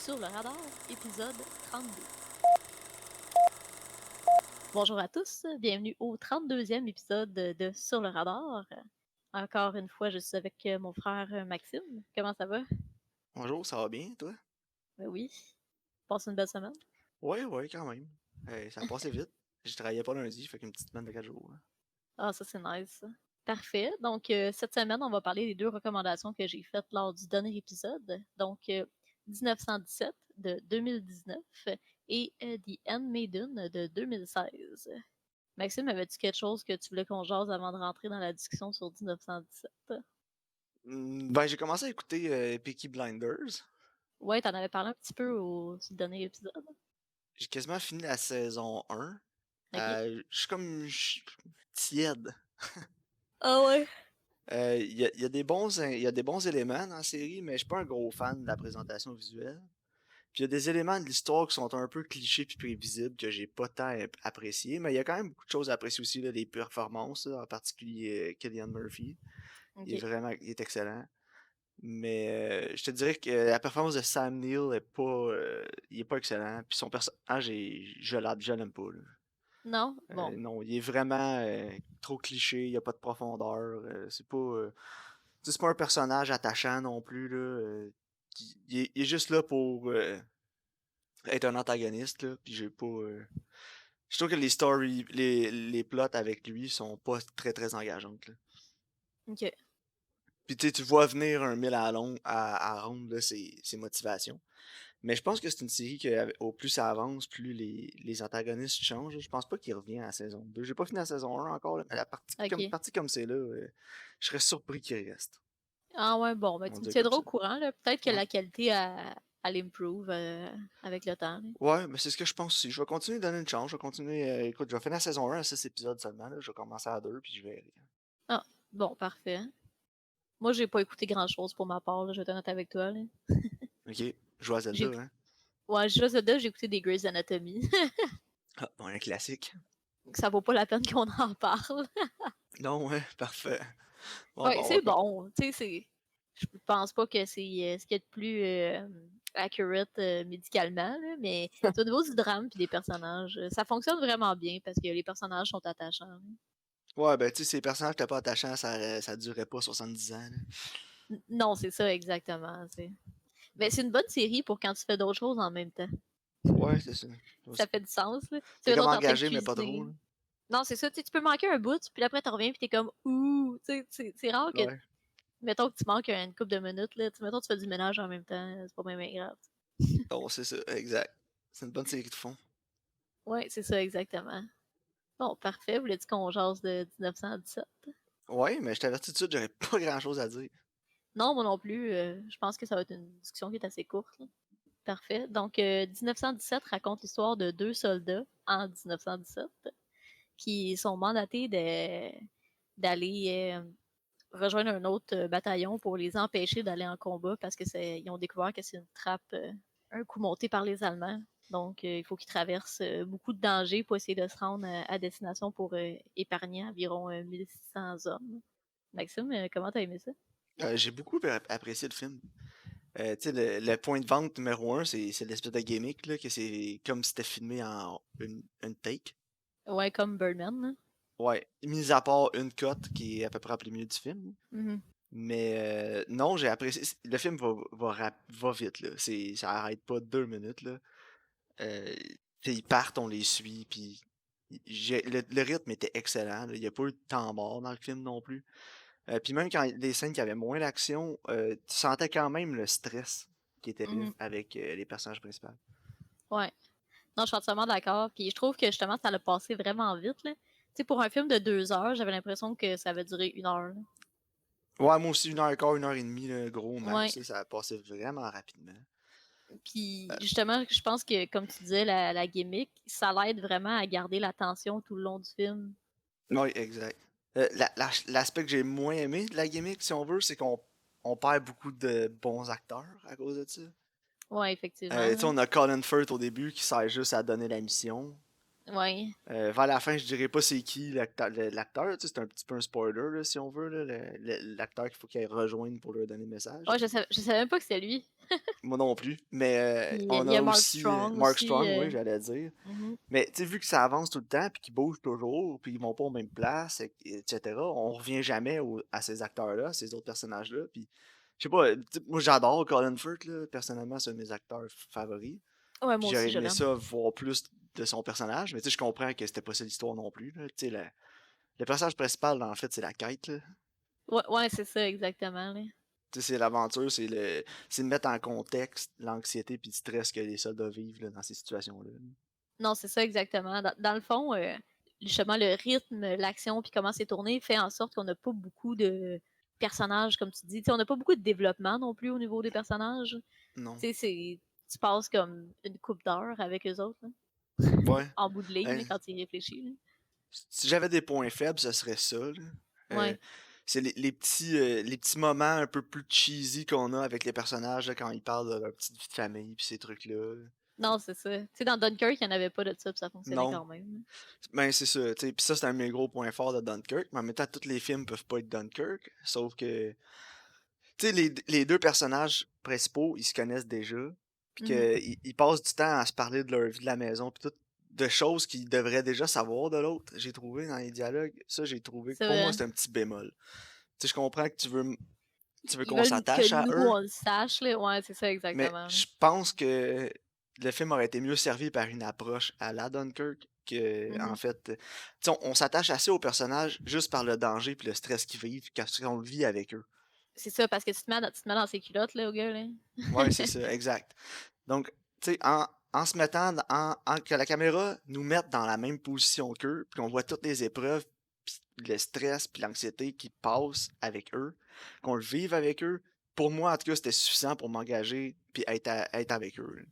Sur le radar, épisode 32. Bonjour à tous, bienvenue au 32e épisode de Sur le radar. Encore une fois, je suis avec mon frère Maxime. Comment ça va? Bonjour, ça va bien, toi? Ben oui. Passe une belle semaine. Ouais, quand même. Ça a passé vite. Je travaillais pas lundi, fait qu'une petite semaine de 4 jours. Hein. Ah, ça c'est nice. Parfait. Donc, cette semaine, on va parler des deux recommandations que j'ai faites lors du dernier épisode. Donc, 1917 de 2019 et The Handmaiden de 2016. Maxime, avais-tu quelque chose que tu voulais qu'on jase avant de rentrer dans la discussion sur 1917? Ben, j'ai commencé à écouter Peaky Blinders. Ouais, t'en avais parlé un petit peu au dernier épisode. J'ai quasiment fini la saison 1. Ok. Je suis tiède. Ah ouais. Il y a des bons éléments dans la série, mais je suis pas un gros fan de la présentation visuelle. Puis il y a des éléments de l'histoire qui sont un peu clichés puis prévisibles que j'ai pas tant apprécié, mais il y a quand même beaucoup de choses à apprécier aussi, là, les performances, là, en particulier Cillian Murphy. Ok. Il est excellent. Mais je te dirais que la performance de Sam Neill il est pas excellent. Puis son personnage, je l'aime pas. Là. Non? Bon. Non, il est vraiment trop cliché, il y a pas de profondeur. C'est pas un personnage attachant non plus. Là, il est juste là pour être un antagoniste. Là, puis j'ai pas. Je trouve que les plots avec lui sont pas très très engageantes. Là. Ok. Puis tu vois venir un mille à ronde, là, ses motivations. Mais je pense que c'est une série que au plus ça avance, plus les antagonistes changent. Je pense pas qu'il revient à la saison 2. J'ai pas fini la saison 1 encore, là, mais Ok. partie comme c'est là, je serais surpris qu'il reste. Ah ouais, bon, ben On tu me dirait comme tiendras ça. au courant, là. Peut-être que Ouais. la qualité, elle improve avec le temps, là. Ouais, mais c'est ce que je pense aussi. Je vais continuer de donner une chance. Je vais continuer. Écoute, je vais finir la saison 1 à 6 épisodes seulement. Là. Je vais commencer à 2 puis je vais. Ah, bon, parfait. Moi, j'ai pas écouté grand-chose pour ma part, là, je vais être honnête avec toi, là. Ok. Je joue à J'ai Zelda, écouté... hein. Ouais, juste là, j'ai écouté des Grey's Anatomy. Ah, bon, un classique. Ça vaut pas la peine qu'on en parle. Non, ouais, parfait. Bon, Ouais, bon, c'est bon. Tu sais, c'est. Je pense pas que c'est ce qu'il y a de plus accurate médicalement, là, mais au niveau du drame puis des personnages, ça fonctionne vraiment bien parce que les personnages sont attachants. Là. Ouais, ben, tu sais, ces personnages qui étaient pas attachants, ça durait pas 70 ans. Là. Non, c'est ça exactement. Mais c'est une bonne série pour quand tu fais d'autres choses en même temps. Ouais, c'est ça. Ça fait du sens. Là. Tu sais, T'es comme mettons, t'es en train de engagé, mais pas trop. cuisiner. Là. Non, c'est ça. Tu sais, tu peux manquer un bout, puis après, tu reviens, puis t'es comme ouh. Tu sais, c'est rare que, Ouais. mettons que tu manques une couple de minutes. Là. Tu sais, mettons, tu fais du ménage en même temps. C'est pas même grave. Bon, c'est ça, exact. C'est une bonne série de fond. Ouais, c'est ça exactement. Bon, parfait. Voulais-tu qu'on jase de 1917? Ouais, mais je t'avertis tout de suite, j'aurais pas grand chose à dire. Non, moi non plus. Je pense que ça va être une discussion qui est assez courte. Là. Parfait. Donc, 1917 raconte l'histoire de deux soldats en 1917 qui sont mandatés d'aller rejoindre un autre bataillon pour les empêcher d'aller en combat parce qu'ils ont découvert que c'est une trappe, un coup monté par les Allemands. Donc, il faut qu'ils traversent beaucoup de dangers pour essayer de se rendre à destination pour épargner environ 1600 hommes. Maxime, comment t'as aimé ça? J'ai beaucoup apprécié le film. Tu sais, le point de vente numéro un, c'est l'espèce de gimmick, là, que c'est comme si c'était filmé en une take. Ouais, comme Birdman. Là. Ouais, mis à part une cote qui est à peu près en plein milieu du film. Mhm. Mais non, j'ai apprécié. Le film va vite, là. Ça arrête pas 2 minutes, là. Euh, tu sais, ils partent, on les suit, puis le rythme était excellent. Là. Il n'y a pas eu de temps mort dans le film non plus. Puis même quand les scènes qui avaient moins d'action, tu sentais quand même le stress qui était là Mhm. avec les personnages principaux. Ouais. Non, je suis entièrement d'accord. Puis je trouve que justement, ça l'a passé vraiment vite. Là. Tu sais, pour un film de 2 heures, j'avais l'impression que ça avait duré 1 heure. Là. Ouais, moi aussi, 1 heure et quart, 1 heure et demie, là, gros Ouais. max, là, ça a passé vraiment rapidement. Puis justement, je pense que, comme tu disais, la gimmick, ça l'aide vraiment à garder l'attention tout le long du film. Oui, exact. L'aspect que j'ai moins aimé de la gimmick, si on veut, c'est qu'on perd beaucoup de bons acteurs à cause de ça. Ouais, effectivement. Tu sais, on a Colin Firth au début qui sert juste à donner la mission. Ouais. Vers la fin, je dirais pas c'est qui l'acteur, tu sais, c'est un petit peu un spoiler, là, si on veut, là, l'acteur qu'il faut qu'il rejoigne pour leur donner le message. Ouais, je savais même pas que c'était lui. Moi non plus. Mais Puis il on y a a Mark aussi Strong Mark aussi. Strong, oui, j'allais dire. Mhm. Mais tu sais, vu que ça avance tout le temps, puis qu'ils bougent toujours, puis ils vont pas aux mêmes places, etc., on revient jamais à ces acteurs-là, à ces autres personnages-là. Puis, je sais pas, tu sais, moi j'adore Colin Firth, là, personnellement, c'est un de mes acteurs favoris. Ouais, Puis moi j'aurais aussi, je aimé l'aime. ça voir plus de son personnage, mais tu sais, je comprends que c'était pas ça l'histoire non plus, là. Tu sais, le personnage principal, en fait, c'est la quête, là. Ouais, ouais, c'est ça, exactement, là. Tu sais, c'est l'aventure, c'est de mettre en contexte l'anxiété puis le stress que les soldats vivent là, dans ces situations-là. Non, c'est ça, exactement. Dans le fond, justement, le rythme, l'action, puis comment c'est tourné fait en sorte qu'on n'a pas beaucoup de personnages, comme tu dis. Tu sais, on n'a pas beaucoup de développement non plus au niveau des personnages. Non. Tu sais, tu passes comme une coupe d'heure avec eux autres, là, Ouais. en bout de ligne, Ben, là, quand tu y réfléchis, là. si j'avais des points faibles, ce serait ça, là. Euh, Ouais. c'est les petits moments un peu plus cheesy qu'on a avec les personnages là, quand ils parlent de leur petite vie de famille puis ces trucs-là. Non, c'est ça. Tu sais, dans Dunkirk, il n'y en avait pas de ça, puis ça fonctionnait Non. quand même. Ben c'est ça, tu sais. Puis ça, c'est un de mes gros points forts de Dunkirk. Mais en même temps, tous les films peuvent pas être Dunkirk. Sauf que tu sais, les deux personnages principaux, ils se connaissent déjà, puis Mhm. qu'ils passent du temps à se parler de leur vie de la maison, puis tout, de choses qu'ils devraient déjà savoir de l'autre, j'ai trouvé dans les dialogues. Ça, j'ai trouvé que C'est pour moi, vrai. c'est un petit bémol. Tu sais, je comprends que tu veux Ils qu'on veulent que s'attache à nous, eux, on le sache, là. Ouais, c'est ça, mais exactement, là. je pense que le film aurait été mieux servi par une approche à la Dunkirk que, en Mhm. fait, tu sais, on s'attache assez aux personnages juste par le danger puis le stress qu'ils vivent quand on le vit avec eux. C'est ça, parce que tu te mets dans ses culottes, là, au gars, là. Ouais, c'est ça, exact. Donc, tu sais, en se mettant, que la caméra nous mette dans la même position qu'eux, puis qu'on voit toutes les épreuves, puis le stress, puis l'anxiété qui passent avec eux, qu'on le vive avec eux, pour moi, en tout cas, c'était suffisant pour m'engager, puis être avec eux, là.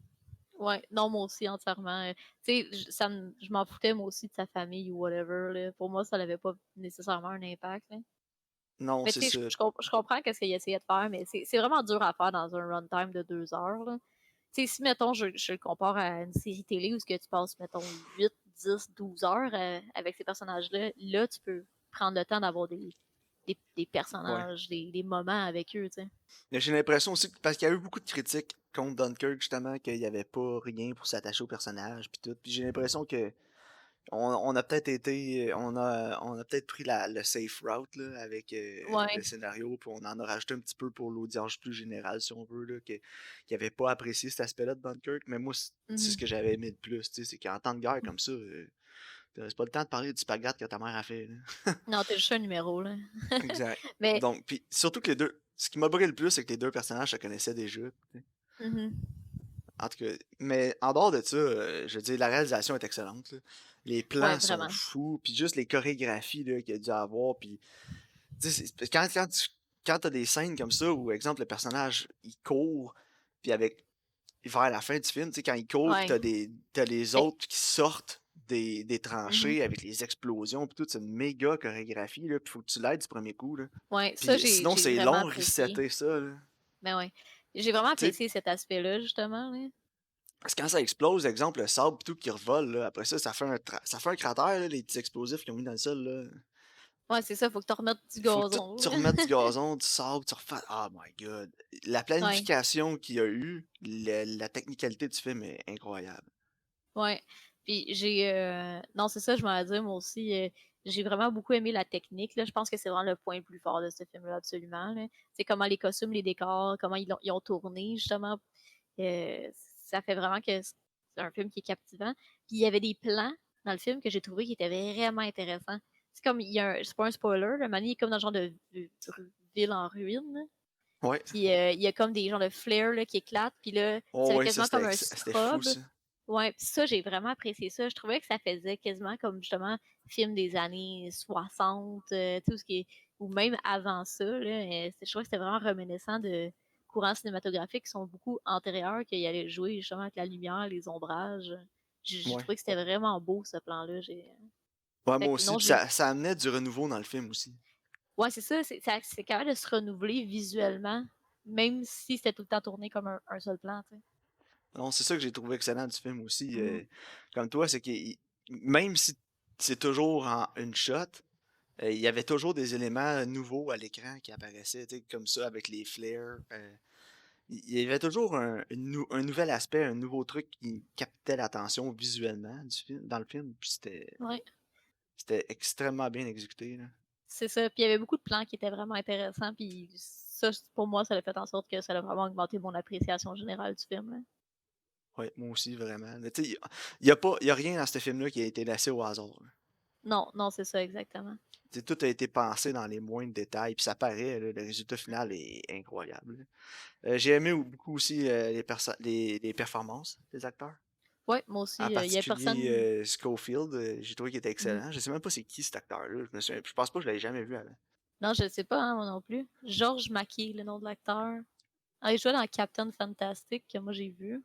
Ouais, non, moi aussi, entièrement. Tu sais, je m'en foutais, moi aussi, de sa famille ou whatever, là. Pour moi, ça n'avait pas nécessairement un impact, là. Non, Mais tu c'est sais, ça. je comprends qu'est-ce qu'il essayait de faire, mais c'est vraiment dur à faire dans un runtime de 2 heures, là. Tu sais, si, mettons, je le compare à une série télé où ce que tu passes, mettons, 8, 10, 12 heures avec ces personnages-là, là, tu peux prendre le temps d'avoir des Ouais. personnages, des moments avec eux, tu sais. Mais j'ai l'impression aussi, parce qu'il y a eu beaucoup de critiques contre Dunkirk, justement, qu'il n'y avait pas rien pour s'attacher au personnage, puis tout. Puis j'ai l'impression que on a peut-être on a peut-être pris le safe route là, avec le Ouais. scénario, puis on en a rajouté un petit peu pour l'audience plus générale, si on veut, là, qui avait pas apprécié cet aspect-là de Dunkirk. Mais moi, c'est ce Mhm. que j'avais aimé de plus, tu sais, c'est qu'en temps de guerre comme ça, c'est pas le temps de parler du spaghette que ta mère a fait, là. Non, t'es juste un numéro, là. Exact. Mais, Donc, puis surtout que les deux, ce qui m'a brûlé le plus, c'est que les deux personnages se connaissaient déjà. Tu sais. mhm. En tout cas, mais en dehors de ça, je veux dire, la réalisation est excellente, là. Les Ouais, plans sont vraiment. fous, puis juste les chorégraphies là, qu'il y a dû avoir, puis tu sais, quand t'as des scènes comme ça où, exemple, le personnage il court, puis vers la fin du film, tu sais, quand il court, puis Ouais. t'as les Mais, autres qui sortent des mhm. tranchées avec les explosions, puis tout, c'est une méga chorégraphie, là, puis faut que tu l'aides du premier coup, là. Ouais, ça, Puis j'ai sinon, j'ai c'est vraiment long, apprécié. resetter ça, là. Mais ouais. J'ai vraiment Tu sais, apprécié cet aspect-là, justement, là. parce que quand ça explose, exemple, le sable pis tout qui revole, là, après ça, ça fait un cratère, là, les petits explosifs qu'ils ont mis dans le sol, là. Ouais, c'est ça, faut que tu remettes du Il faut que gazon, tu là. remettes du gazon, du sable, tu refais. Oh my god. La Ouais, planification qu'il y a eu, la technicalité du film est incroyable. ouais. Puis non, c'est ça, je m'en dire, moi aussi, j'ai vraiment beaucoup aimé la technique, là. Je pense que c'est vraiment le point le plus fort de ce film-là, absolument, là. C'est comment les costumes, les décors, comment ils ont tourné, justement. Ça fait vraiment que c'est un film qui est captivant. Puis il y avait des plans dans le film que j'ai trouvé qui étaient vraiment intéressants. C'est comme, c'est pas un spoiler, le Manny est comme dans le genre de ville en ruine, là. Ouais. Puis il y a comme des genres de flares là, qui éclatent. Puis là, Oh ça fait ouais, ça quasiment comme un c'était fou strobe. ça. Ouais, puis ça, j'ai vraiment apprécié ça. Je trouvais que ça faisait quasiment comme justement film des années 60, tout ce qui est, ou même avant ça. Là, je trouvais que c'était vraiment reminiscent de courants cinématographiques qui sont beaucoup antérieurs, qui allaient jouer justement avec la lumière, les ombrages. J'ai Ouais. trouvé que c'était vraiment beau ce plan-là. Ouais, Fait moi que aussi. non, Puis ça amenait du renouveau dans le film aussi. ouais, c'est ça, c'est capable de se renouveler visuellement, même si c'était tout le temps tourné comme un seul plan, tu sais. Non, c'est ça que j'ai trouvé excellent du film aussi. Mhm. Comme toi, c'est qu'il même si c'est toujours en une shot, il y avait toujours des éléments nouveaux à l'écran qui apparaissaient, tu sais, comme ça, avec les flares. Il y avait toujours un nouvel aspect, un nouveau truc qui captait l'attention visuellement dans le film. Puis Ouais, c'était extrêmement bien exécuté, là. c'est ça. Puis il y avait beaucoup de plans qui étaient vraiment intéressants. Puis ça, pour moi, ça a fait en sorte que ça a vraiment augmenté mon appréciation générale du film, là. Ouais, moi aussi, vraiment. Mais tu sais, il y a rien dans ce film-là qui a été laissé au hasard, là. Non, non, c'est ça, exactement. Tu sais, tout a été pensé dans les moindres détails, puis ça paraît, là, le résultat final est incroyable, là. J'ai aimé beaucoup aussi les performances des acteurs. Ouais, moi En aussi, il y a particulier personne. Schofield, j'ai trouvé qu'il était Mhm. excellent. Je sais même pas c'est qui cet acteur-là. Je pense pas que je l'avais jamais vu avant. Non, je sais pas, hein, moi non plus. George Mackey, le nom de l'acteur. Ah, il jouait dans Captain Fantastic, que moi j'ai vu.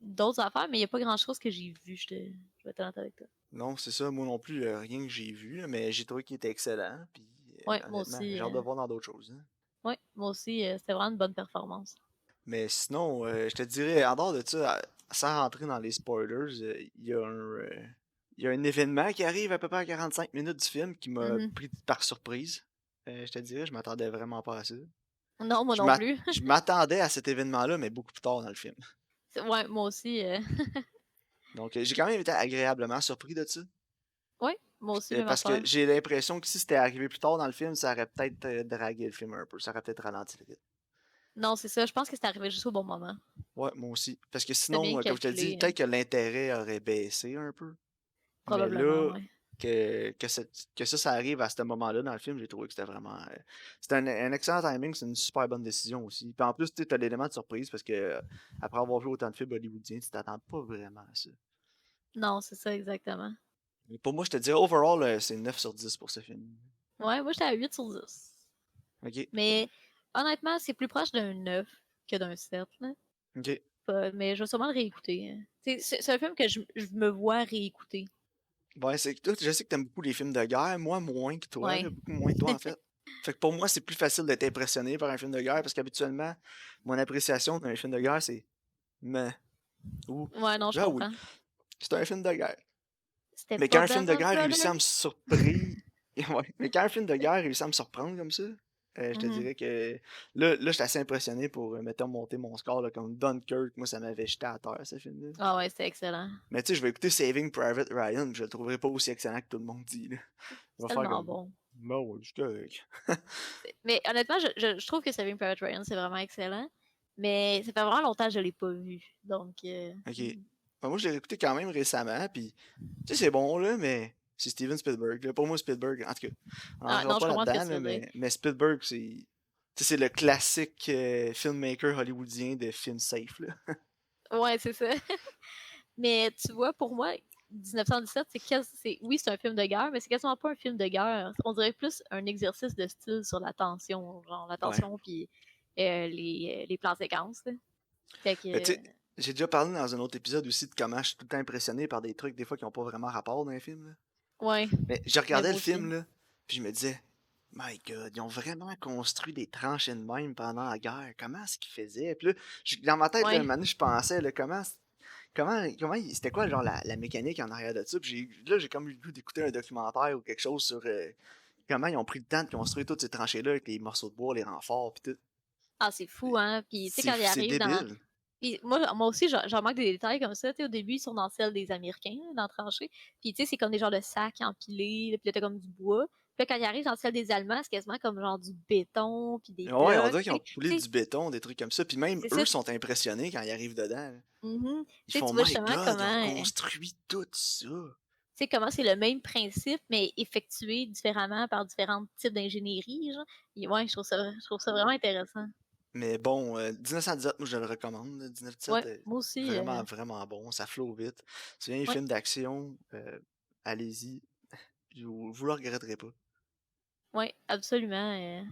D'autres affaires, mais il n'y a pas grand-chose que j'ai vu, je vais être honnête avec toi. Non, c'est ça, moi non plus, rien que j'ai vu, là, mais j'ai trouvé qu'il était excellent. Puis Ouais, moi honnêtement, aussi. j'ai hâte de voir dans d'autres choses, hein. Ouais, moi aussi, c'était vraiment une bonne performance. Mais sinon, je te dirais, en dehors de ça, sans rentrer dans les spoilers, il y a un événement qui arrive à peu près à 45 minutes du film qui m'a Mhm. pris par surprise. Je te dirais, je m'attendais vraiment pas à ça. Non, moi Je non m'at- plus. je m'attendais à cet événement-là, mais beaucoup plus tard dans le film. Ouais, moi aussi. Donc, j'ai quand même été agréablement surpris de ça. Ouais, moi aussi, même Parce que affaire. j'ai l'impression que si c'était arrivé plus tard dans le film, ça aurait peut-être dragué le film un peu. Ça aurait peut-être ralenti le rythme. Non, c'est ça, je pense que c'est arrivé juste au bon moment. Ouais, moi aussi. Parce que C'était bien sinon, comme je te le dis, calculé, peut-être que l'intérêt aurait baissé un peu. Mais probablement, là, ouais. que ça arrive à ce moment-là dans le film, j'ai trouvé que c'était vraiment. C'était un excellent timing, c'est une super bonne décision aussi. Puis en plus, tu as l'élément de surprise parce que après avoir vu autant de films hollywoodiens, tu t'attends pas vraiment à ça. Non, c'est ça, exactement. Mais pour moi, je te dirais, overall, c'est 9 sur 10 pour ce film. Ouais, moi j'étais à 8 sur 10. Ok, Mais honnêtement, c'est plus proche d'un 9 que d'un 7, là. ok. Mais je vais sûrement le réécouter, hein. C'est un film que je me vois réécouter. Ouais, c'est que toi, je sais que t'aimes beaucoup les films de guerre, moi moins que toi, Ouais. là, beaucoup moins que toi en fait. Fait que pour moi, c'est plus facile d'être impressionné par un film de guerre parce qu'habituellement, mon appréciation d'un film de guerre, c'est mais ou Ouais, non, je ah oui, comprends. c'est un film de guerre. C'était Mais quand pas un film de Band of guerre réussit à Brothers? me surprendre, ouais, mais quand un film de guerre réussit à me surprendre comme ça, je te Mhm. dirais que là, j'étais assez impressionné pour, mettons, monter mon score, là, comme Dunkirk, moi, ça m'avait jeté à terre, ce film-là. Ah ouais, c'était excellent. Mais tu sais, je vais écouter Saving Private Ryan, puis je le trouverai pas aussi excellent que tout le monde dit, là. Je C'est vais faire tellement comme, bon. bah ouais, c'est correct. Mais honnêtement, je trouve que Saving Private Ryan, c'est vraiment excellent. Mais ça fait vraiment longtemps que je l'ai pas vu. Donc, Ok. Ben, moi, je l'ai écouté quand même récemment, puis tu sais, c'est bon, là, mais c'est Steven Spielberg, là. Pour moi, Spielberg, en tout cas, on ah n'entrera non, je pas comprends ce que là-dedans, tu là, veux dire. mais Spielberg, tu sais, c'est le classique filmmaker hollywoodien de film safe, là. Ouais, c'est ça. Mais tu vois, pour moi, 1917, oui, c'est un film de guerre, mais c'est quasiment pas un film de guerre. On dirait plus un exercice de style sur la tension, genre la Ouais. tension puis les plans séquences, là. Fait Mais tu que, sais, j'ai déjà parlé dans un autre épisode aussi de comment je suis tout le temps impressionné par des trucs, des fois, qui n'ont pas vraiment rapport dans les films, là. ouais, Mais je mais regardais moi le aussi. film, là, puis je me disais, My God, ils ont vraiment construit des tranchées de même pendant la guerre. Comment est-ce qu'ils faisaient? Puis là, dans ma tête, là, un Ouais, moment donné, je pensais, là, c'était quoi, genre, la mécanique en arrière de ça? Puis là, j'ai comme eu le goût d'écouter un documentaire ou quelque chose sur comment ils ont pris le temps de construire toutes ces tranchées-là avec les morceaux de bois, les renforts, puis tout. ah, c'est fou, hein. Puis, tu sais, quand il C'est arrive dans. débile. Puis moi aussi, j'en manque des détails comme ça. Tu sais, au début, ils sont dans celle des Américains, là, dans la tranchée. Puis, tu sais, c'est comme des genres de sacs empilés. Là, puis là, t'as comme du bois. Puis là, quand ils arrivent dans celle des Allemands, c'est quasiment comme genre du béton, puis des Ouais, on blocs. dirait qu'ils ont coulé Tu sais, du béton, des trucs comme ça. Puis même c'est eux ça. sont impressionnés quand ils arrivent dedans, là. Mhm. Ils Tu sais, font, tu vois My justement God, ils ont comment, construit tout ça. tu sais, comment c'est le même principe, mais effectué différemment par différents types d'ingénierie, genre. Et ouais, je trouve ça vraiment intéressant. Mais bon, 1917, moi je le recommande. Là. 1917 Ouais, est moi aussi, vraiment, vraiment bon. Ça flot vite. C'est un ouais, film d'action. Allez-y. Vous le regretterez pas. ouais, absolument.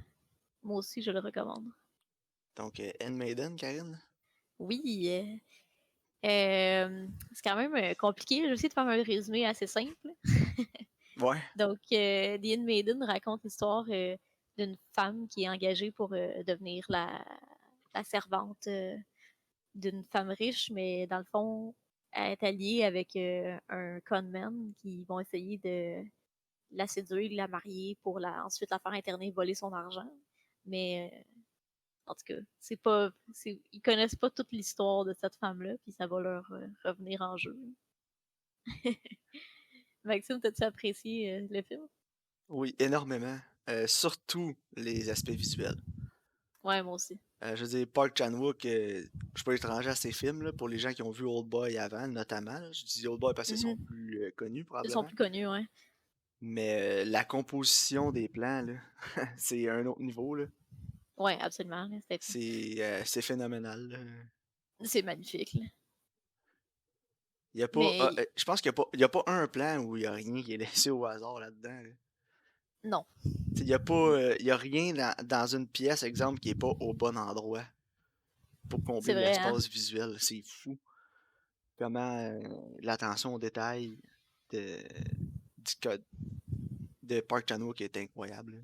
Moi aussi, je le recommande. Donc, Handmaiden, Karine? Oui, c'est quand même compliqué. Je vais essayer de faire un résumé assez simple. Ouais. Donc, The Handmaiden raconte l'histoire d'une femme qui est engagée pour devenir la servante d'une femme riche, mais dans le fond, être alliée avec un conman qui vont essayer de la séduire, la marier pour ensuite la faire interner, voler son argent. Mais en tout cas, ils connaissent pas toute l'histoire de cette femme-là, puis ça va leur revenir en jeu. Maxime, t'as-tu apprécié le film? Oui, énormément. Surtout les aspects visuels. Ouais, moi aussi. Je veux dire, Park Chan-wook, je suis pas étranger à ces films, là, pour les gens qui ont vu Old Boy avant, notamment. Là. Je dis Old Boy parce qu'ils sont Mhm. plus connus, Ils sont probablement. plus connus, ouais. Mais la composition des plans, là, c'est un autre niveau. Là. Ouais, absolument. C'est phénoménal. Là. C'est magnifique. Là. Il y a pas, Mais je pense qu'il y a pas un plan où il y a rien qui est laissé au hasard là-dedans. Là. non, Il y a pas, il y a rien dans une pièce, exemple, qui est pas au bon endroit pour combler c'est vrai, hein? l'espace visuel. C'est fou. Comment l'attention au détail de, du code de Park Chan-wook est incroyable. Là.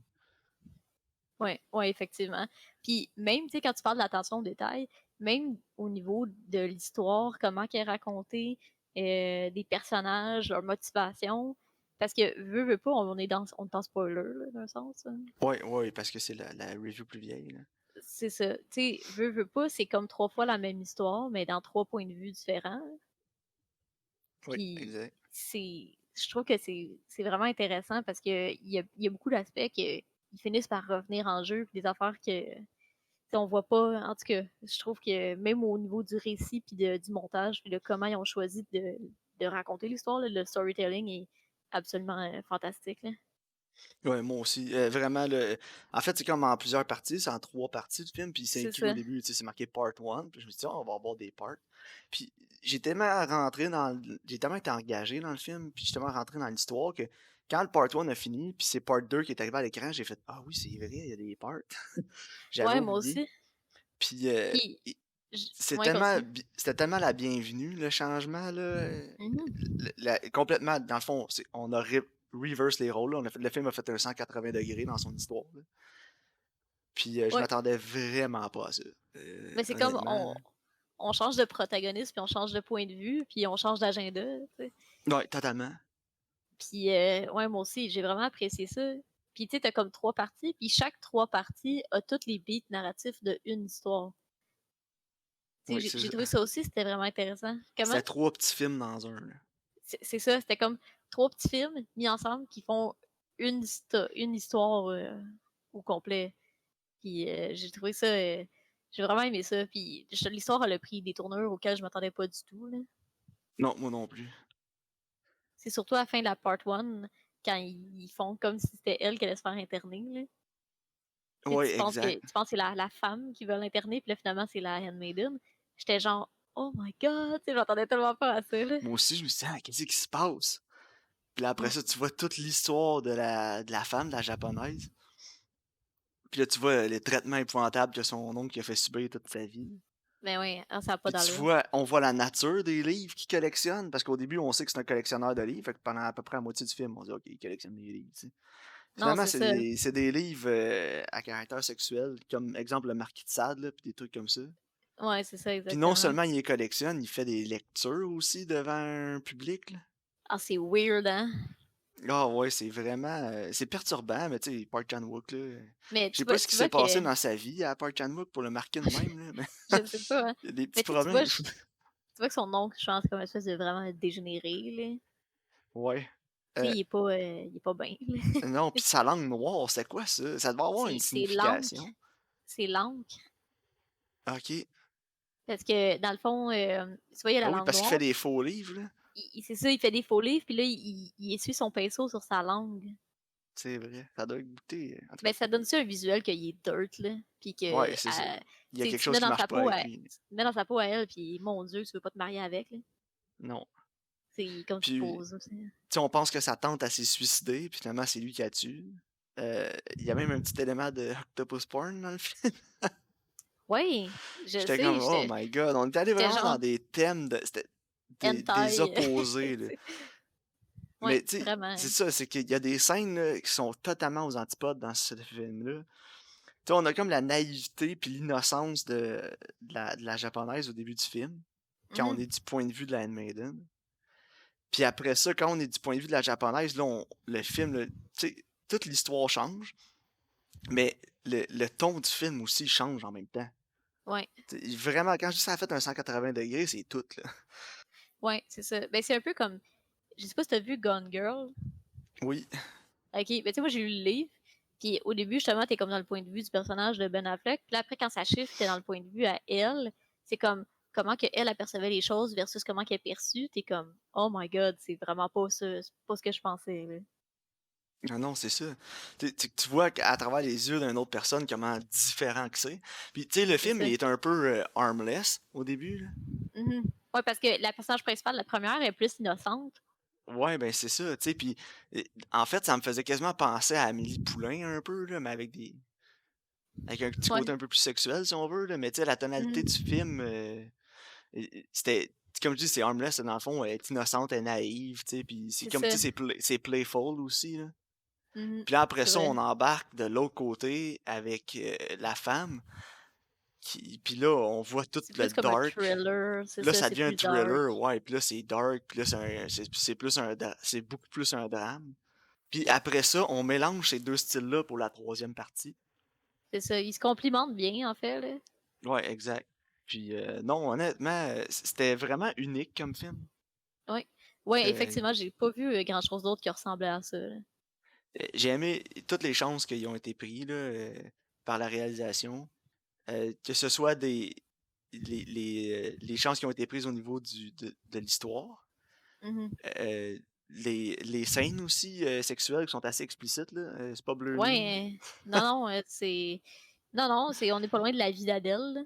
Ouais, ouais, effectivement. Puis même, tu sais, quand tu parles de l'attention au détail, même au niveau de l'histoire, comment qu'elle est racontée, des personnages, leur motivation, parce que veut pas, on est dans spoiler, là, d'un sens. Hein. Ouais, ouais, parce que c'est la review plus vieille. Là. C'est ça. Tu sais, veut pas, c'est comme 3 fois la même histoire, mais dans 3 points de vue différents. Oui, Puis exact. je trouve que c'est vraiment intéressant parce que il y a beaucoup d'aspects qui finissent par revenir en jeu, puis des affaires que t'sais, on voit pas. En tout cas, je trouve que même au niveau du récit puis du montage, puis de comment ils ont choisi de raconter l'histoire, là, le storytelling est absolument fantastique. Là. Ouais, moi aussi. Vraiment, en fait, c'est comme en plusieurs parties, c'est en 3 parties du film, puis c'est C'est écrit au ça. début, tu sais, c'est marqué Part 1, puis je me suis dit, oh, on va avoir des parts. Puis j'ai tellement rentré j'ai tellement été engagé dans le film, puis j'ai tellement rentré dans l'histoire que quand le Part 1 a fini, puis c'est Part 2 qui est arrivé à l'écran, j'ai fait, ah oui, c'est vrai, il y a des parts. J'avais Ouais, moi oublié. aussi. Puis Puis, i- ouais, continue. c'était tellement la bienvenue, le changement, là. Mhm. Complètement, dans le fond, on a reverse les rôles, là. Le film a fait un 180 degrés dans son histoire. Là. Puis je Ouais. m'attendais vraiment pas à ça. Mais c'est comme Honnêtement. on change de protagoniste, puis on change de point de vue, puis on change d'agenda. Tu sais. Ouais, totalement. Puis, ouais, moi aussi, j'ai vraiment apprécié ça. Puis, tu sais, t'as comme 3 parties, puis chaque 3 parties a toutes les beats narratifs de une histoire. Tu sais, Oui, j'ai trouvé ça aussi, c'était vraiment intéressant. Comment? c'était 3 petits films dans un. Là. C'est ça, c'était comme 3 petits films mis ensemble qui font une histoire au complet. Puis, j'ai trouvé ça, j'ai vraiment aimé ça. Puis, l'histoire, elle a pris des tournures auxquelles je m'attendais pas du tout. Là. Non, moi non plus. C'est surtout à la fin de la part 1, quand ils font comme si c'était elle qui allait se faire interner. Là. Oui, Tu exact. penses que c'est la femme qui veut l'interner, puis là, finalement, c'est la handmaiden. J'étais genre, oh my god, tu sais, j'entendais tellement pas à ça, là. Moi aussi, je me suis dit, ah, qu'est-ce qui se passe? Puis là, après Mm. ça, tu vois toute l'histoire de la femme, de la japonaise. Puis là, tu vois les traitements épouvantables que son oncle a fait subir toute sa vie. Mais oui, hein, ça n'a pas Puis d'allure. on voit la nature des livres qu'il collectionne, parce qu'au début, on sait que c'est un collectionneur de livres, fait que pendant à peu près la moitié du film, on dit, OK, il collectionne des livres, tu sais. Non, Finalement, c'est ça. c'est des livres à caractère sexuel, comme exemple le Marquis de Sade, là, puis des trucs comme ça. Ouais, c'est ça, Puis non exactement. seulement il les collectionne, il fait des lectures aussi devant un public, là. Ah, c'est weird, hein? Ah ouais, c'est vraiment... c'est perturbant, mais tu sais, Park Chan-wook, là... Mais Je sais pas ce qui tu s'est vois que... passé dans sa vie à Park Chan-wook pour le marquer de même, là, mais Je sais pas, hein? il y a des petits Mais tu vois, problèmes. tu vois que son oncle, je pense, comme une espèce de vraiment dégénéré, là. Ouais. Tu sais, Euh, il est pas bien, là. non, puis sa langue noire, c'est quoi ça? Ça devait avoir une C'est l'encre. signification. C'est l'encre. Ok. Parce que, dans le fond, tu vois, il y a Ah la oui, langue parce qu'il fait noire. des faux livres, là. C'est ça, il fait des faux livres, puis là, il essuie son pinceau sur sa langue. C'est vrai. Ça doit goûter. En tout Ben, ça donne ça un visuel qu'il est dirt, là. Puis que, cas. Ouais, c'est ça. Il y a tu sais, quelque tu te chose mets qui dans marche sa pas peau avec à, lui. tu te mets dans sa peau à elle, puis mon Dieu, tu veux pas te marier avec, là. Non. C'est comme tu te Puis, poses. tu sais, on pense que sa tante, elle s'est suicidée, puis finalement, c'est lui qui a tué. Il y a même un petit élément de octopus porn dans le film. Ouais, je J'étais comme, sais, oh my god, on est allé j'étais vraiment genre dans des thèmes c'était des hentai. opposés, là. Ouais, Mais tu sais, vraiment. c'est ça, c'est qu'il y a des scènes là, qui sont totalement aux antipodes dans ce film-là. Tu sais, on a comme la naïveté puis l'innocence de la japonaise au début du film. quand on Mhm. est du point de vue de la handmaiden. Puis après ça, quand on est du point de vue de la japonaise, là, le film, là, tu sais, toute l'histoire change, mais le ton du film aussi change en même temps. Ouais, Vraiment, quand je dis ça a fait un 180 degrés, c'est tout, là. ouais, c'est ça. Ben, c'est un peu comme, je sais pas si t'as vu Gone Girl. Oui. Ok, ben tu sais, moi j'ai lu le livre, puis au début, justement, t'es comme dans le point de vue du personnage de Ben Affleck, puis là, après, quand ça chiffre, t'es dans le point de vue à elle, c'est comme comment que elle apercevait les choses versus comment qu'elle est perçue, t'es comme, oh my god, c'est vraiment pas ça, c'est pas ce que je pensais, là. Ah non, c'est ça. Tu vois à travers les yeux d'une autre personne comment différent que c'est. Puis, tu sais, le C'est film, ça. il est un peu harmless au début, là. Mhm. Ouais, parce que la personnage principale, la première, est plus innocente. Ouais, ben c'est ça, tu sais. Puis, en fait, ça me faisait quasiment penser à Amélie Poulain un peu, là, mais avec un petit Ouais. côté un peu plus sexuel, si on veut, là. Mais tu sais, la tonalité du Mhm. film, c'était. Comme je dis, c'est harmless, dans le fond, elle est innocente, elle est naïve, tu sais. Puis, c'est C'est comme, tu ça. sais, c'est playful aussi, là. Mhm. Puis là, après C'est ça, vrai. on embarque de l'autre côté avec la femme. Puis là, on voit tout C'est le plus comme un dark. thriller, c'est Là, ça, ça c'est devient un plus dark. thriller, ouais. Puis là, c'est dark. Puis là, c'est plus c'est beaucoup plus un drame. Puis après ça, on mélange ces deux styles-là pour la troisième partie. C'est ça. Ils se complimentent bien, en fait, là. Ouais, exact. Puis non, honnêtement, c'était vraiment unique comme film. Ouais. Ouais, Euh, effectivement, j'ai pas vu grand-chose d'autre qui ressemblait à ça, là. j'ai aimé toutes les chances qui ont été prises là, par la réalisation. Que ce soit les chances qui ont été prises au niveau de l'histoire. Mhm. Les scènes aussi sexuelles qui sont assez explicites, là. C'est pas bleu nuit, là. Ouais, non, non, c'est... Non, non, c'est... On n'est pas loin de la vie d'Adèle, là.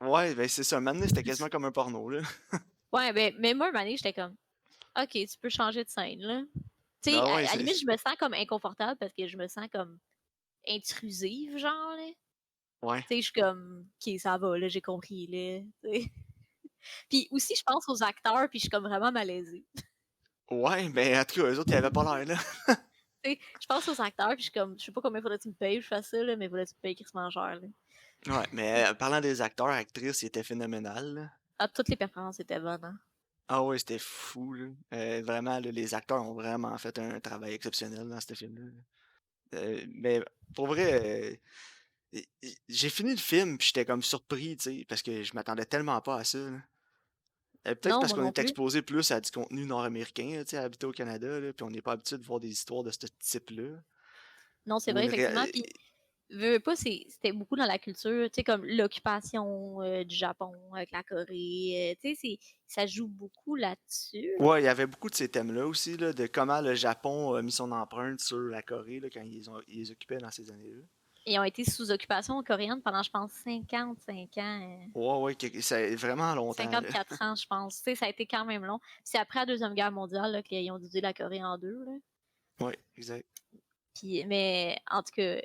Ouais, ben c'est ça. Maintenant, c'était quasiment comme un porno, là. Ouais, ben, mais moi, un moment donné, j'étais comme, OK, tu peux changer de scène, là. Tu sais, Ah ouais, à la limite, je me sens comme inconfortable parce que je me sens comme intrusive, genre, là. ouais. Tu sais, je suis comme, OK, ça va, là, j'ai compris, là. Tu sais. Puis aussi, je pense aux acteurs, puis je suis comme vraiment malaisée. Ouais, ben en tout cas, eux autres, ils avaient pas l'air, là. Tu sais, je pense aux acteurs, puis je suis comme, je sais pas combien faudrait que tu me payes, je fasse ça, là, mais faudrait que tu me payes Chris cher, là. Ouais, mais parlant des acteurs, actrices, ils étaient phénoménales, là. Ah, toutes les performances étaient bonnes, hein. Ah ouais, c'était fou, là. Vraiment, là, les acteurs ont vraiment fait un travail exceptionnel dans ce film-là, là. Mais pour vrai, j'ai fini le film, puis j'étais comme surpris, tu sais, parce que je m'attendais tellement pas à ça, là. Peut-être Non, parce moi qu'on non est plus. exposé plus à du contenu nord-américain, tu sais, habité au Canada, là, puis on n'est pas habitué de voir des histoires de ce type-là. Non, c'est Ou vrai, une effectivement. Puis, veux pas, c'était beaucoup dans la culture, tu sais, comme l'occupation du Japon avec la Corée. Tu sais, ça joue beaucoup là-dessus. Ouais, il y avait beaucoup de ces thèmes-là aussi, là, de comment le Japon a mis son empreinte sur la Corée, là, quand ils les occupaient dans ces années-là. Ils ont été sous occupation coréenne pendant, je pense, 55 ans. Ouais, ouais, c'est vraiment longtemps, là. 54 ans, je pense. Tu sais, ça a été quand même long. C'est après la Deuxième Guerre mondiale là, qu'ils ont divisé la Corée en deux. Là. Ouais, exact. Puis, mais en tout cas,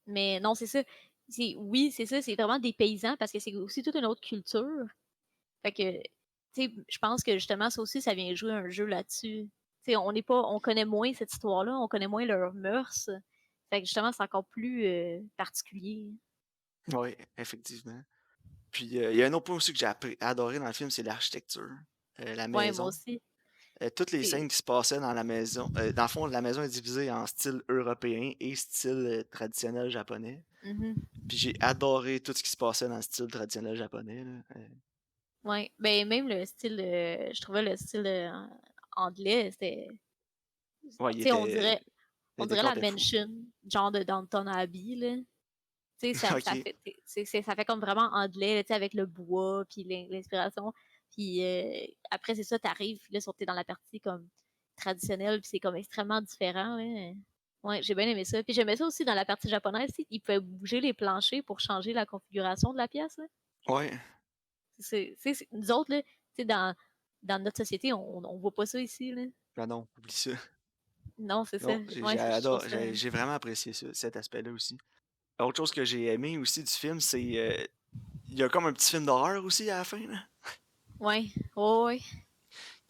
mais non, c'est ça. Oui, c'est ça, c'est vraiment des paysans parce que c'est aussi toute une autre culture. Fait que, tu sais, je pense que justement, ça aussi, ça vient jouer un jeu là-dessus. Tu sais, on connaît moins cette histoire-là, on connaît moins leurs mœurs. Fait que justement, c'est encore plus particulier. Ouais, effectivement. Puis il y a un autre point aussi que adoré dans le film, c'est l'architecture. La Ouais, moi maison. aussi. Toutes les C'est... scènes qui se passaient dans la maison. Dans le fond, la maison est divisée en style européen et style traditionnel japonais. Mhm. Puis j'ai adoré tout ce qui se passait dans le style traditionnel japonais, là. Ouais, ben même le style, je trouvais le style anglais, c'était, tu Ouais, il sais, était. on Le dirait décor la était fou. mansion, genre de Downton Abbey, là. Tu sais, ça Ok. fait, ça fait comme vraiment anglais, là, tu sais, avec le bois, puis l'inspiration. Puis après, c'est ça, t'arrives, puis là, t'es dans la partie comme traditionnelle, puis c'est comme extrêmement différent, là. Ouais, j'ai bien aimé ça. Puis j'aimais ça aussi dans la partie japonaise, ils pouvaient bouger les planchers pour changer la configuration de la pièce, là. Ouais. Nous autres, là, tu sais, dans notre société, on voit pas ça ici, là. Ah non, oublie ça. Non, c'est ça. Non, Ouais, je trouve ça. j'ai vraiment apprécié cet aspect-là aussi. Autre chose que j'ai aimé aussi du film, c'est il y a comme un petit film d'horreur aussi à la fin, là. Ouais, ouais, ouais.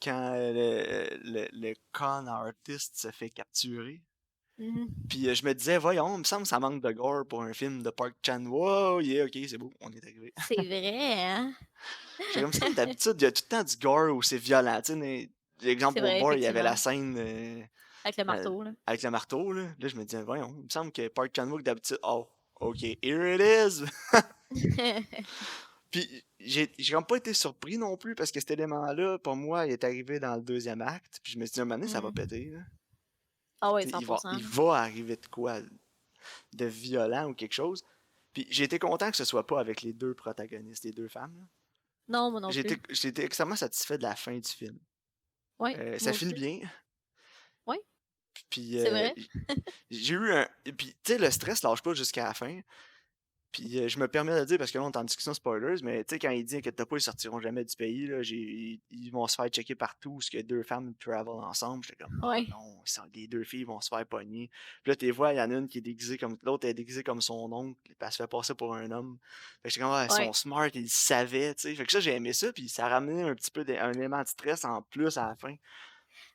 Quand le con artist se fait capturer. Mhm. Puis je me disais, voyons, il me semble que ça manque de gore pour un film de Park Chan-wook. Yeah, ok, c'est beau, on est arrivé. C'est vrai, hein? J'ai comme ça, d'habitude, il y a tout le temps du gore où c'est violent. Tu sais, l'exemple C'est Old vrai, Boy, il y avait la effectivement. scène Avec le euh, marteau, là. avec le marteau. Là, je me disais, voyons, il me semble que Park Chan-wook, d'habitude, oh, ok, here it is. Puis j'ai comme pas été surpris non plus parce que cet élément-là, pour moi, il est arrivé dans le deuxième acte. Puis je me suis dit, un moment donné, ça va Mm. péter. Là. Ah ouais, Tu sais, 100%. il va arriver de quoi de violent ou quelque chose. Puis j'ai été content que ce soit pas avec les deux protagonistes, les deux femmes. Là. Non, moi non plus. J'ai été extrêmement satisfait de la fin du film. Ouais, Ça moi finit aussi. bien. Ouais, Puis c'est vrai. j'ai eu un. Puis tu sais, le stress lâche pas jusqu'à la fin. Puis je me permets de le dire parce que là on est en discussion spoilers, mais tu sais, quand il dit que t'as pas, ils sortiront jamais du pays, là, ils vont se faire checker partout où ce que deux femmes travel ensemble. J'étais comme, oh Ouais, non, les deux filles vont se faire pogner. Puis là, tu vois, il y en a une qui est déguisée comme l'autre, est déguisée comme son oncle, puis elle se fait passer pour un homme. Fait que j'étais comme, ah, ils sont ouais. smart, ils le savaient, tu sais. Fait que ça, j'ai aimé ça, puis ça a ramené un petit peu un élément de stress en plus à la fin.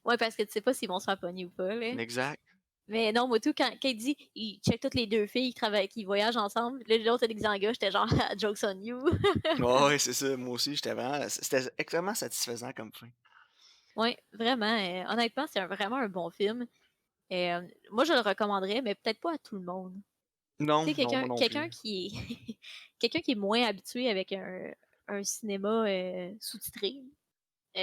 Ouais, parce que tu sais pas s'ils vont se faire pogner ou pas, là. Exact. Mais non, moi tout, quand il dit, il check toutes les deux filles qui travaillent, qui voyagent ensemble, là, l'autre est déguisé en gars, j'étais genre, jokes on you. Ouais, ouais, c'est ça. Moi aussi, c'était extrêmement satisfaisant comme fin. Ouais, vraiment. Honnêtement, c'est vraiment un bon film. Moi, je le recommanderais, mais peut-être pas à tout le monde. Non, Tu sais, non, moi non quelqu'un plus. qui est quelqu'un qui est moins habitué avec un cinéma sous-titré, tu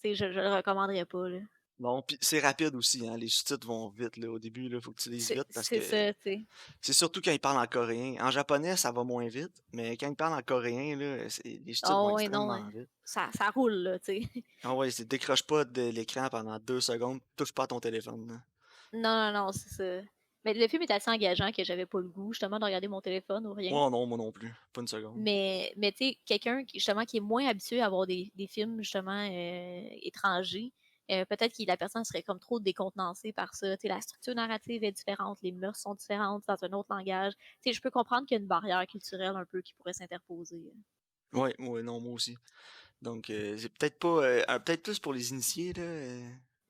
sais, je le recommanderais pas, là. Non, puis c'est rapide aussi, hein. Les sous-titres vont vite, là. Au début, là, faut que tu lises vite parce C'est que ça, tu sais. c'est surtout quand ils parlent en coréen. En japonais, ça va moins vite, mais quand ils parlent en coréen, là, les sous-titres vont Oh, ouais, non, extrêmement vite. ça roule, là, tu sais. Ah ouais, décroche pas de l'écran pendant 2 secondes, touche pas à ton téléphone, là. Non, non, non, c'est ça. Mais le film est assez engageant que j'avais pas le goût, justement, de regarder mon téléphone ou rien. Oh non, moi non plus. Pas une seconde. Mais tu sais, quelqu'un qui, justement, qui est moins habitué à voir des films, justement, étrangers, peut-être que la personne serait comme trop décontenancée par ça. Tu sais, la structure narrative est différente, les mœurs sont différentes dans un autre langage. Tu sais, je peux comprendre qu'il y a une barrière culturelle un peu qui pourrait s'interposer. Ouais, ouais, non, moi aussi. Donc, c'est peut-être pas. Peut-être plus pour les initiés, là,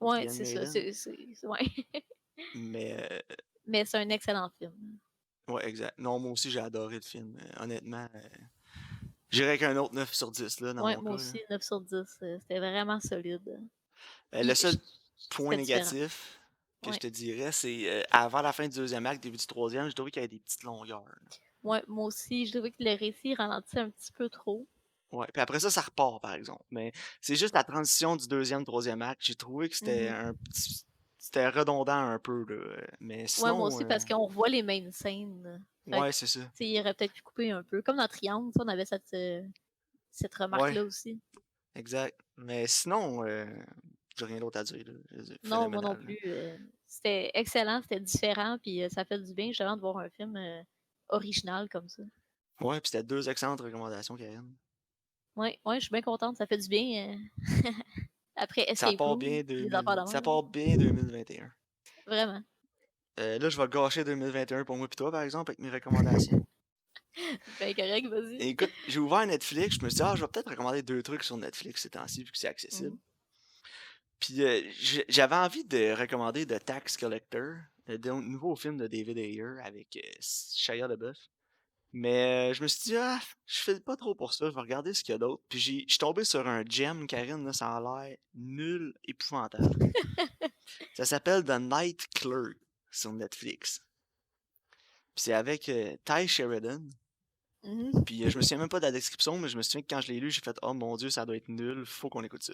Ouais, Ian c'est ça. Maiden. Ouais. Mais, Mais c'est un excellent film. ouais, exact. Non, moi aussi, j'ai adoré le film. Honnêtement, j'irais qu'un autre 9 sur 10, là, dans Ouais, mon moi cas, là. aussi, 9 sur 10. C'était vraiment solide. Le Puis, seul point c'était différent. négatif que je Ouais. te dirais, c'est avant la fin du deuxième acte, début du troisième, j'ai trouvé qu'il y avait des petites longueurs. Là. Ouais, moi aussi, je trouvais que le récit ralentit un petit peu trop. Ouais, puis après ça repart, par exemple. Mais c'est juste la transition du deuxième, troisième acte. J'ai trouvé que c'était Mhm. un petit. C'était redondant un peu, là. Mais Ouais, moi sinon, aussi, parce qu'on revoit les mêmes scènes. Fait que, ouais, c'est ça. tu sais, il aurait peut-être pu couper un peu. Comme dans Triangle, tu sais, on avait cette Ouais, remarque-là aussi. exact. Mais sinon, j'ai rien d'autre à dire, là. C'est Non, moi non phénoménal. Là. plus. C'était excellent, c'était différent, puis ça fait du bien, justement, de voir un film original comme ça. Ouais, puis c'était deux excellentes recommandations, Karine. Ouais, ouais, je suis bien contente, ça fait du bien. Après Escape Room, les affaires de Ça même. part bien 2021. Vraiment. Là, je vais gâcher 2021 pour moi et toi, par exemple, avec mes recommandations. Ben correct, vas-y. Écoute, j'ai ouvert Netflix, je me suis dit, ah, je vais peut-être recommander deux trucs sur Netflix ces temps-ci, vu que c'est accessible. Mhm. Puis j'avais envie de recommander The Tax Collector, le nouveau film de David Ayer avec Shia LaBeouf. Mais je me suis dit, ah, je fais pas trop pour ça, je vais regarder ce qu'il y a d'autre. Puis je suis tombé sur un gem, Karine, là, ça a l'air nul, épouvantable. Ça s'appelle The Night Clerk sur Netflix. Puis c'est avec Ty Sheridan. Mhm. Puis je me souviens même pas de la description, mais je me souviens que quand je l'ai lu, j'ai fait oh mon dieu, ça doit être nul, faut qu'on écoute ça.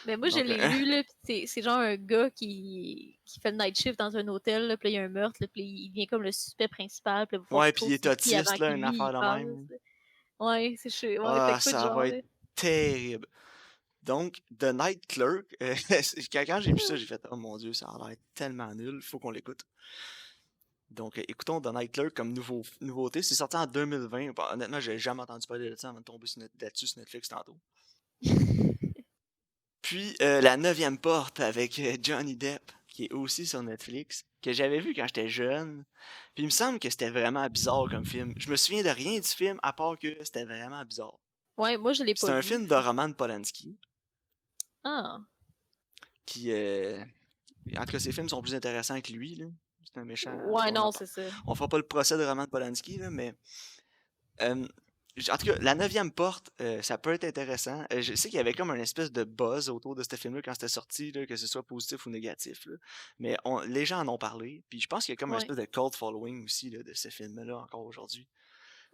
Mais moi, je Donc l'ai lu, là, pis c'est genre un gars qui fait le night shift dans un hôtel, là, puis là, il y a un meurtre, là, puis il devient comme le suspect principal, puis il va falloir ouais, qu'il puis il trouve est c'est qui avant autiste que là, une lui, affaire il de passe. même. Ouais, c'est chaud. Ouais, fait Ah, que quoi de ça genre, va là. être terrible. Donc, The Night Clerk, quand j'ai vu ça, j'ai fait oh mon dieu, ça a l'air tellement nul, faut qu'on l'écoute. Donc, écoutons The Night Clerk comme nouveauté. C'est sorti en 2020. Bon, honnêtement, j'ai jamais entendu parler de ça avant de tomber là-dessus sur Netflix tantôt. Puis, La Neuvième Porte avec Johnny Depp, qui est aussi sur Netflix, que j'avais vu quand j'étais jeune. Puis, il me semble que c'était vraiment bizarre comme film. Je me souviens de rien du film, à part que c'était vraiment bizarre. Ouais, moi, je l'ai C'est pas un vu. film de Roman Polanski, Ah. qui... en tout cas, ses films sont plus intéressants que lui, là. C'est un méchant, Ouais, on en non, parle. c'est ça. On fera pas le procès de Roman Polanski, là, mais euh, en tout cas, La Neuvième Porte, ça peut être intéressant. Je sais qu'il y avait comme un espèce de buzz autour de ce film-là quand c'était sorti, là, que ce soit positif ou négatif, là. Mais les gens en ont parlé, puis je pense qu'il y a comme un Ouais. espèce de cult following aussi là, de ce film-là encore aujourd'hui.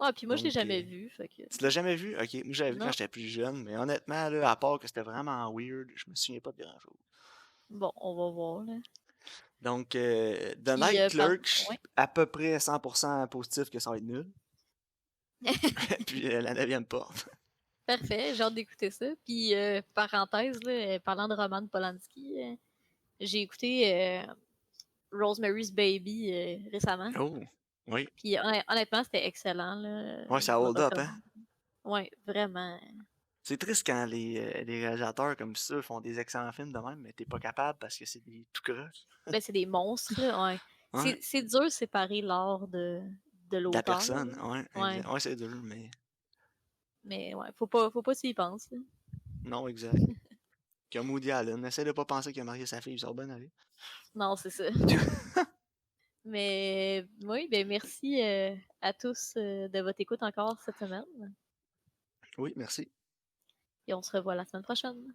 Ouais, puis moi, je l'ai Donc, jamais vu, fait que... tu l'as jamais vu? Ok, moi j'avais vu quand Non. j'étais plus jeune, mais honnêtement, là, à part que c'était vraiment weird, je me souviens pas de grand-chose. Bon, on va voir, là. Donc, The Puis, Night Clerk, je suis ouais. à peu près 100% positif que ça va être nul. Puis, La Neuvième Porte. Parfait, j'ai hâte d'écouter ça. Puis, parenthèse, là, parlant de Roman Polanski, j'ai écouté Rosemary's Baby récemment. Oh, oui. Puis, honnêtement, c'était excellent, là. Ouais, ça Je le hold up, hein? recommande. Ouais, vraiment. C'est triste quand les réalisateurs comme ça font des excellents films de même, mais t'es pas capable parce que c'est des tout croche. Ben, c'est des monstres, là, ouais. Ouais, C'est dur de séparer l'art de de la l'auteur, là. personne, ouais, Ouais. exact. Ouais, c'est dur, mais Mais ouais, faut pas s'y penser, là. non, exact. Comme Woody Allen, essaie de pas penser qu'il a marié sa fille, ça va bien aller. Non, c'est ça. Mais oui, ben merci à tous de votre écoute encore cette semaine. Oui, merci. Et on se revoit la semaine prochaine.